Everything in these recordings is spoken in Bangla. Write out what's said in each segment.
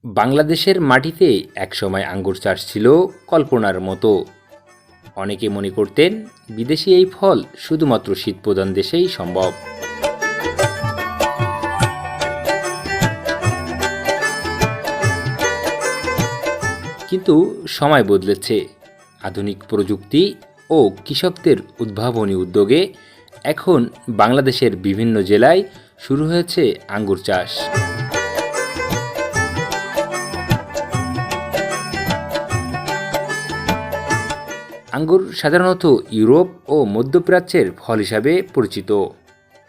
বাংলাদেশের মাটিতে একসময় আঙ্গুর চাষ ছিল কল্পনার মতো। অনেকে মনে করতেন বিদেশি এই ফল শুধুমাত্র শীতপ্রধান দেশেই সম্ভব। কিন্তু সময় বদলেছে। আধুনিক প্রযুক্তি ও কৃষকদের উদ্ভাবনী উদ্যোগে এখন বাংলাদেশের বিভিন্ন জেলায় শুরু হয়েছে আঙ্গুর চাষ। আঙ্গুর সাধারণত ইউরোপ ও মধ্যপ্রাচ্যের ফল হিসাবে পরিচিত,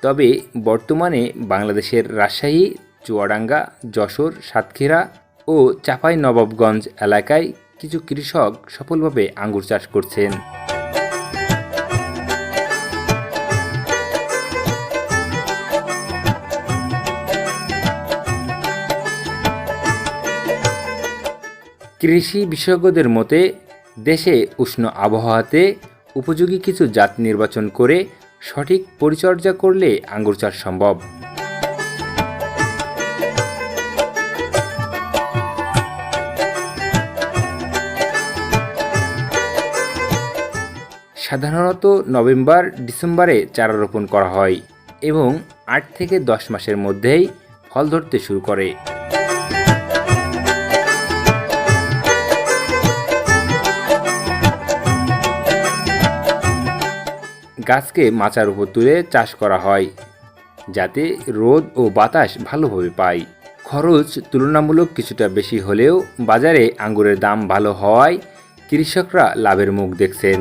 তবে বর্তমানে বাংলাদেশের রাজশাহী, চুয়াডাঙ্গা, যশোর, সাতক্ষীরা ও চাঁপাইনবাবগঞ্জ এলাকায় কিছু কৃষক সফলভাবে আঙ্গুর চাষ করছেন। কৃষি বিশেষজ্ঞদের মতে দেশে উষ্ণ আবহাওয়াতে উপযোগী কিছু জাত নির্বাচন করে সঠিক পরিচর্যা করলে আঙ্গুর চাষ সম্ভব। সাধারণত নভেম্বর-ডিসেম্বরে চারা রোপণ করা হয় এবং 8 থেকে 10 মাসের মধ্যেই ফল ধরতে শুরু করে। গাছকে মাচার উপর তুলে চাষ করা হয় যাতে রোদ ও বাতাস ভালোভাবে পায়। খরচ তুলনামূলক কিছুটা বেশি হলেও বাজারে আঙ্গুরের দাম ভালো হওয়ায় কৃষকরা লাভের মুখ দেখছেন।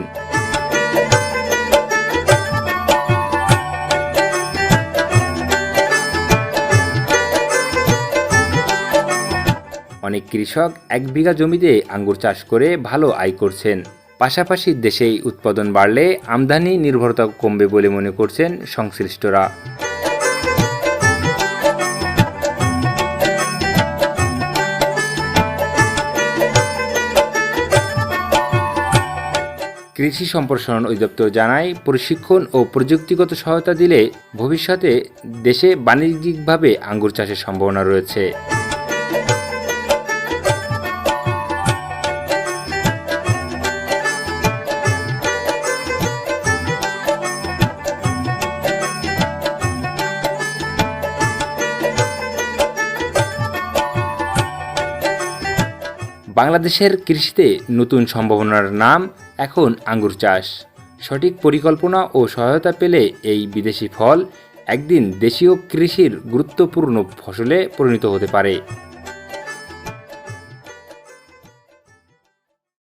অনেক কৃষক 1 বিঘা জমিতে আঙ্গুর চাষ করে ভালো আয় করছেন। পাশাপাশি দেশেই উৎপাদন বাড়লে আমদানি নির্ভরতা কমবে বলে মনে করছেন সংশ্লিষ্টরা। কৃষি সম্প্রসারণ অধিদপ্তর জানায়, প্রশিক্ষণ ও প্রযুক্তিগত সহায়তা দিলে ভবিষ্যতে দেশে বাণিজ্যিকভাবে আঙ্গুর চাষের সম্ভাবনা রয়েছে। বাংলাদেশের কৃষিতে নতুন সম্ভাবনার নাম এখন আঙ্গুর চাষ। সঠিক পরিকল্পনা ও সহায়তা পেলে এই বিদেশি ফল একদিন দেশীয় কৃষির গুরুত্বপূর্ণ ফসলে পরিণত হতে পারে।